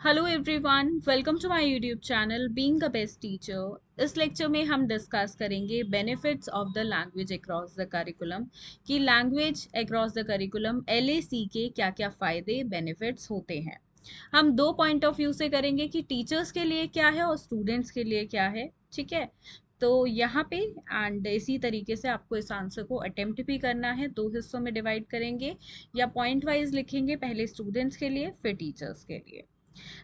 Hello everyone, welcome to my YouTube channel being a best teacher. इस lecture में हम discuss करेंगे benefits of the language across the curriculum कि language across the curriculum LAC के क्या क्या फ़ायदे बेनिफिट्स होते हैं। हम दो पॉइंट ऑफ व्यू से करेंगे कि टीचर्स के लिए क्या है और स्टूडेंट्स के लिए क्या है। ठीक है, तो यहाँ पे एंड इसी तरीके से आपको इस आंसर को अटेम्प्ट भी करना है। दो हिस्सों में डिवाइड करेंगे या पॉइंट वाइज लिखेंगे, पहले स्टूडेंट्स के लिए फिर टीचर्स के लिए।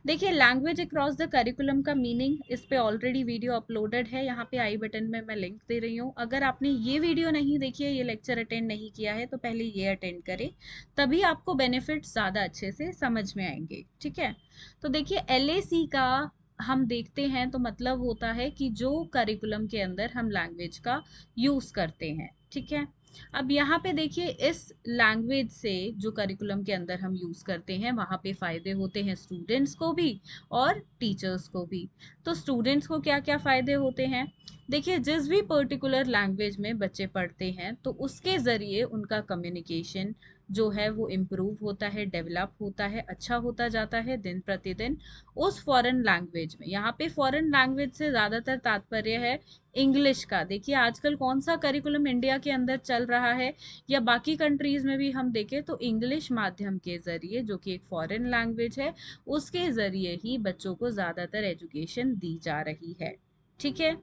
देखिए, लैंग्वेज अक्रॉस द करिकुलम का मीनिंग, इस पे ऑलरेडी वीडियो अपलोडेड है, यहाँ पे आई बटन में मैं लिंक दे रही हूँ। अगर आपने ये वीडियो नहीं देखी है, ये लेक्चर अटेंड नहीं किया है, तो पहले ये अटेंड करें, तभी आपको बेनिफिट ज़्यादा अच्छे से समझ में आएंगे। ठीक है, तो देखिए एलएसी का हम देखते हैं तो मतलब होता है कि जो करिकुलम के अंदर हम लैंग्वेज का यूज़ करते हैं। ठीक है, अब यहाँ पे देखिए इस लैंग्वेज से जो करिकुलम के अंदर हम यूज़ करते हैं वहाँ पे फ़ायदे होते हैं स्टूडेंट्स को भी और टीचर्स को भी। तो स्टूडेंट्स को क्या क्या फ़ायदे होते हैं, देखिए जिस भी पर्टिकुलर लैंग्वेज में बच्चे पढ़ते हैं तो उसके ज़रिए उनका कम्युनिकेशन जो है वो इम्प्रूव होता है, डेवलप होता है, अच्छा होता जाता है दिन प्रतिदिन उस फॉरेन लैंग्वेज में। यहाँ पे फॉरेन लैंग्वेज से ज़्यादातर तात्पर्य है इंग्लिश का। देखिए आजकल कौन सा करिकुलम इंडिया के अंदर चल रहा है या बाकी कंट्रीज में भी हम देखें तो इंग्लिश माध्यम के जरिए, जो कि एक फॉरेन लैंग्वेज है, उसके जरिए ही बच्चों को ज़्यादातर एजुकेशन दी जा रही है। ठीक है,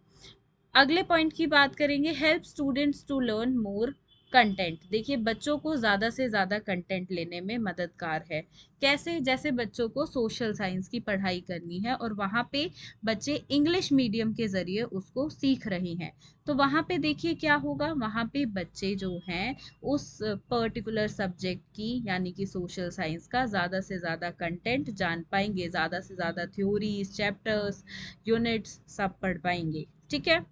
अगले पॉइंट की बात करेंगे, help students to learn more content. देखिए बच्चों को ज़्यादा से ज़्यादा कंटेंट लेने में मददगार है। कैसे, जैसे बच्चों को सोशल साइंस की पढ़ाई करनी है और वहाँ पे बच्चे इंग्लिश मीडियम के ज़रिए उसको सीख रहे हैं, तो वहाँ पे देखिए क्या होगा, वहाँ पे बच्चे जो हैं उस पर्टिकुलर सब्जेक्ट की यानी कि सोशल साइंस का ज़्यादा से ज़्यादा कंटेंट जान पाएंगे, ज़्यादा से ज़्यादा थ्योरीज, चैप्टर्स, यूनिट्स सब पढ़ पाएंगे। ठीक है,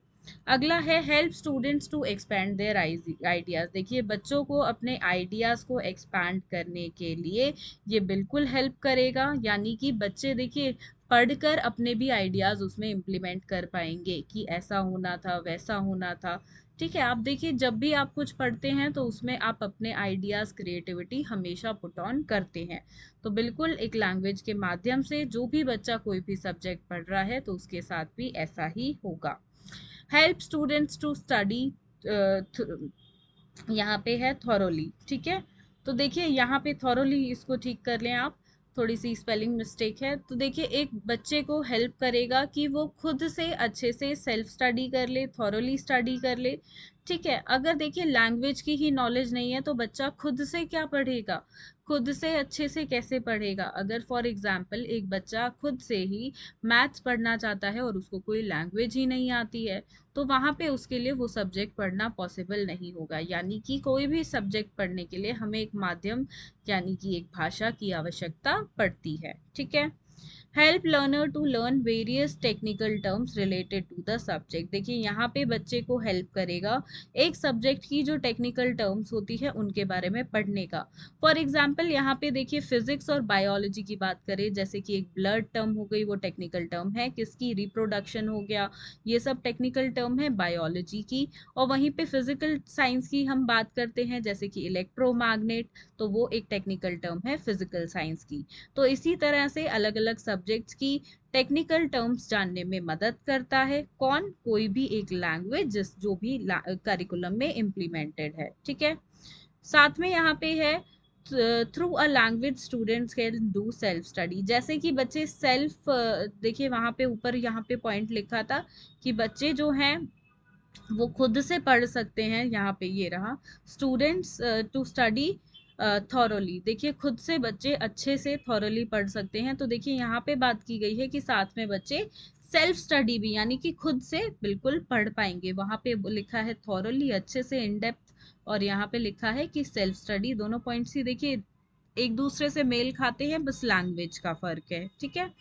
अगला है help students to expand their ideas. देखिए बच्चों को अपने आइडियाज़ को एक्सपैंड करने के लिए ये बिल्कुल हेल्प करेगा, यानी कि बच्चे देखिए पढ़कर अपने भी आइडियाज़ उसमें इम्प्लीमेंट कर पाएंगे कि ऐसा होना था, वैसा होना था। ठीक है, आप देखिए जब भी आप कुछ पढ़ते हैं तो उसमें आप अपने आइडियाज़, क्रिएटिविटी हमेशा पुट ऑन करते हैं। तो बिल्कुल एक लैंग्वेज के माध्यम से जो भी बच्चा कोई भी सब्जेक्ट पढ़ रहा है तो उसके साथ भी ऐसा ही होगा। हेल्प स्टूडेंट्स टू स्टडी, यहाँ पे है थॉरोली। ठीक है, तो देखिए यहाँ पे थॉरोली इसको ठीक कर लें आप, थोड़ी सी स्पेलिंग मिस्टेक है। तो देखिए एक बच्चे को हेल्प करेगा कि वो खुद से अच्छे से सेल्फ स्टडी कर ले, थॉरोली स्टडी कर ले। ठीक है, अगर देखिए लैंग्वेज की ही नॉलेज नहीं है तो बच्चा खुद से क्या पढ़ेगा, खुद से अच्छे से कैसे पढ़ेगा। अगर फॉर एग्जाम्पल एक बच्चा खुद से ही मैथ्स पढ़ना चाहता है और उसको कोई लैंग्वेज ही नहीं आती है, तो वहाँ पे उसके लिए वो सब्जेक्ट पढ़ना पॉसिबल नहीं होगा। यानी कि कोई भी सब्जेक्ट पढ़ने के लिए हमें एक माध्यम यानी कि एक भाषा की आवश्यकता पड़ती है। ठीक है, help learner to learn various technical terms related to the subject. देखिए यहाँ पे बच्चे को हेल्प करेगा एक सब्जेक्ट की जो टेक्निकल टर्म्स होती है उनके बारे में पढ़ने का। फॉर एग्जाम्पल यहाँ पे देखिए फिजिक्स और बायोलॉजी की बात करें, जैसे कि एक ब्लड टर्म हो गई, वो टेक्निकल टर्म है किसकी, रिप्रोडक्शन हो गया, ये सब टेक्निकल टर्म है बायोलॉजी की। और वहीं पे फिजिकल साइंस की हम बात करते हैं जैसे कि इलेक्ट्रोमैग्नेट, तो वो एक टेक्निकल टर्म है फिजिकल साइंस की। तो इसी तरह से अलग अलग सब्जेक्ट्स की टेक्निकल टर्म्स जानने में मदद करता है कौन, कोई भी एक लैंग्वेज जिस जो भी करिकुलम में इम्प्लीमेंटेड है। ठीक है, साथ में यहाँ पे है through a language students can do self study. जैसे कि बच्चे सेल्फ, देखिए वहाँ पे ऊपर यहाँ पे पॉइंट लिखा था कि बच्चे जो हैं वो खुद से पढ़ सकते हैं, यहाँ पे ये रहा स्टूडेंट्स टू स्टडी थॉरोली। देखिए खुद से बच्चे अच्छे से थॉरोली पढ़ सकते हैं। तो देखिए यहाँ पे बात की गई है कि साथ में बच्चे सेल्फ स्टडी भी यानी कि खुद से बिल्कुल पढ़ पाएंगे। वहाँ पे लिखा है थॉरोली, अच्छे से इन डेप्थ, और यहाँ पे लिखा है कि सेल्फ स्टडी। दोनों पॉइंट्स ही देखिए एक दूसरे से मेल खाते हैं, बस लैंग्वेज का फर्क है। ठीक है,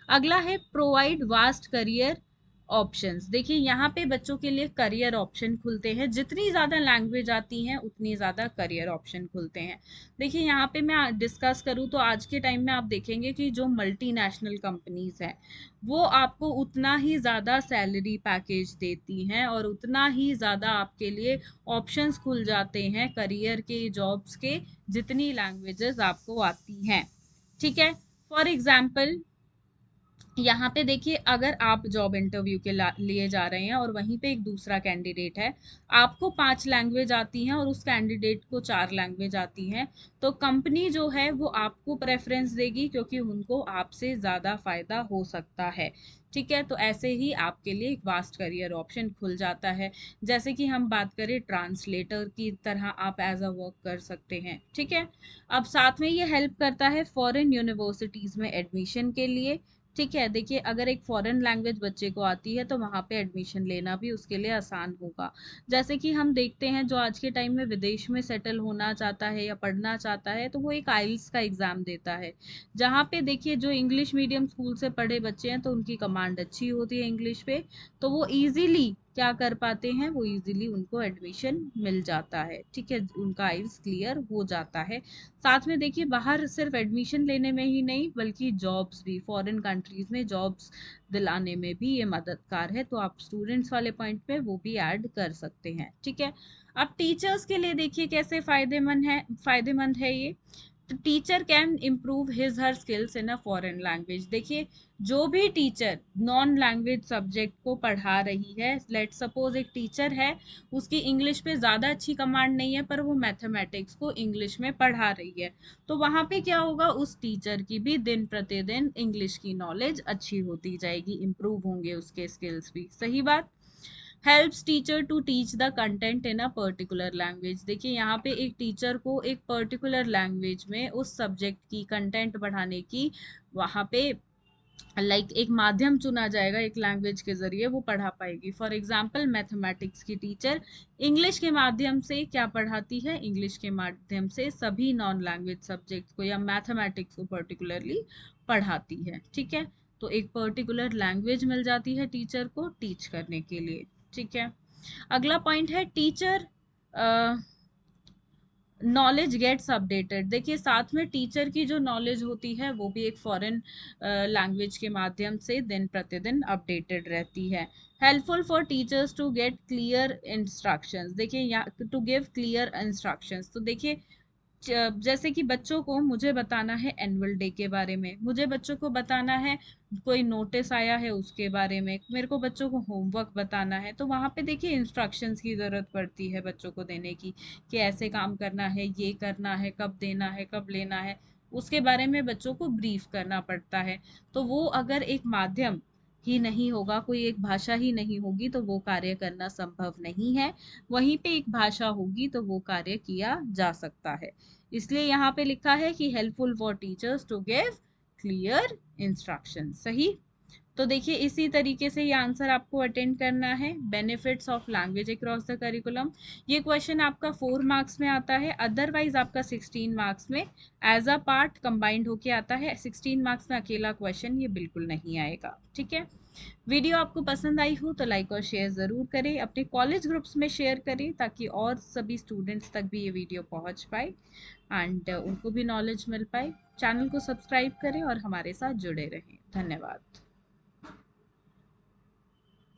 अगला है प्रोवाइड वास्ट करियर ऑप्शंस। देखिए यहाँ पे बच्चों के लिए करियर ऑप्शन खुलते हैं, जितनी ज़्यादा लैंग्वेज आती हैं उतनी ज़्यादा करियर ऑप्शन खुलते हैं। देखिए यहाँ पे मैं डिस्कस करूँ तो आज के टाइम में आप देखेंगे कि जो मल्टीनेशनल कंपनीज हैं वो आपको उतना ही ज़्यादा सैलरी पैकेज देती हैं और उतना ही ज़्यादा आपके लिए ऑप्शंस खुल जाते हैं करियर के, जॉब्स के, जितनी लैंग्वेजेस आपको आती हैं। ठीक है, फॉर एग्जाम्पल यहाँ पे देखिए, अगर आप जॉब इंटरव्यू के लिए जा रहे हैं और वहीं पे एक दूसरा कैंडिडेट है, आपको 5 लैंग्वेज आती हैं और उस कैंडिडेट को 4 लैंग्वेज आती हैं, तो कंपनी जो है वो आपको प्रेफरेंस देगी, क्योंकि उनको आपसे ज़्यादा फायदा हो सकता है। ठीक है, तो ऐसे ही आपके लिए एक वास्ट करियर ऑप्शन खुल जाता है। जैसे कि हम बात करें ट्रांसलेटर की तरह, आप एज अ वर्क कर सकते हैं। ठीक है, अब साथ में ये हेल्प करता है फॉरेन यूनिवर्सिटीज़ में एडमिशन के लिए। ठीक है, देखिए अगर एक फॉरेन लैंग्वेज बच्चे को आती है तो वहाँ पे एडमिशन लेना भी उसके लिए आसान होगा। जैसे कि हम देखते हैं, जो आज के टाइम में विदेश में सेटल होना चाहता है या पढ़ना चाहता है, तो वो एक आइल्स का एग्ज़ाम देता है। जहाँ पे देखिए, जो इंग्लिश मीडियम स्कूल से पढ़े बच्चे हैं तो उनकी कमांड अच्छी होती है इंग्लिश पे, तो वो ईजिली क्या कर पाते हैं, वो इजीली उनको एडमिशन मिल जाता है। ठीक है, उनका आइल्स क्लियर हो जाता है। साथ में देखिए, बाहर सिर्फ एडमिशन लेने में ही नहीं, बल्कि जॉब्स भी, फॉरेन कंट्रीज में जॉब्स दिलाने में भी ये मददगार है। तो आप स्टूडेंट्स वाले पॉइंट पे वो भी ऐड कर सकते हैं। ठीक है, अब टीचर्स के लिए देखिए कैसे फायदेमंद है ये। तो teacher can improve his her skills in a foreign language. देखिए, जो भी टीचर नॉन लैंग्वेज सब्जेक्ट को पढ़ा रही है, लेट सपोज एक टीचर है, उसकी इंग्लिश पे ज़्यादा अच्छी कमांड नहीं है, पर वो मैथमेटिक्स को इंग्लिश में पढ़ा रही है, तो वहाँ पे क्या होगा, उस टीचर की भी दिन प्रतिदिन इंग्लिश की नॉलेज अच्छी होती जाएगी, इम्प्रूव होंगे उसके स्किल्स भी। सही बात। Helps teacher to teach the content in a particular language. देखिए, यहाँ पे एक टीचर को एक पर्टिकुलर लैंग्वेज में उस सब्जेक्ट की कंटेंट बढ़ाने की, वहाँ पे एक माध्यम चुना जाएगा, एक लैंग्वेज के जरिए वो पढ़ा पाएगी। फॉर एग्जाम्पल, मैथमेटिक्स की टीचर इंग्लिश के माध्यम से क्या पढ़ाती है, इंग्लिश के माध्यम से सभी नॉन लैंग्वेज सब्जेक्ट को या मैथमेटिक्स को पर्टिकुलरली पढ़ाती है। ठीक है, तो एक पर्टिकुलर लैंग्वेज मिल जाती है टीचर को टीच करने के लिए। ठीक है, अगला पॉइंट है टीचर नॉलेज गेट्स अपडेटेड। देखिए, साथ में टीचर की जो नॉलेज होती है वो भी एक फॉरेन लैंग्वेज के माध्यम से दिन प्रतिदिन अपडेटेड रहती है। Helpful for teachers to get clear instructions. देखिए, यहाँ टू गिव क्लियर इंस्ट्रक्शंस, तो देखिए जैसे कि बच्चों को मुझे बताना है एनुअल डे के बारे में, मुझे बच्चों को बताना है कोई नोटिस आया है उसके बारे में, मेरे को बच्चों को होमवर्क बताना है, तो वहाँ पे देखिए इंस्ट्रक्शंस की ज़रूरत पड़ती है बच्चों को देने की, कि ऐसे काम करना है, ये करना है, कब देना है, कब लेना है, उसके बारे में बच्चों को ब्रीफ करना पड़ता है। तो वो अगर एक माध्यम ही नहीं होगा, कोई एक भाषा ही नहीं होगी, तो वो कार्य करना संभव नहीं है। वहीं पे एक भाषा होगी तो वो कार्य किया जा सकता है। इसलिए यहाँ पे लिखा है कि helpful for teachers to give clear instruction. सही। तो देखिए, इसी तरीके से ये आंसर आपको अटेंड करना है। Benefits of language across the curriculum, ये क्वेश्चन आपका 4 मार्क्स में आता है, अदरवाइज आपका 16 मार्क्स में एज अ पार्ट कंबाइंड होके आता है। 16 मार्क्स में अकेला क्वेश्चन ये बिल्कुल नहीं आएगा। ठीक है, वीडियो आपको पसंद आई हो तो लाइक और शेयर ज़रूर करें, अपने कॉलेज ग्रुप्स में शेयर करें, ताकि और सभी स्टूडेंट्स तक भी ये वीडियो पहुंच पाए एंड उनको भी नॉलेज मिल पाए। चैनल को सब्सक्राइब करें और हमारे साथ जुड़े रहें। धन्यवाद।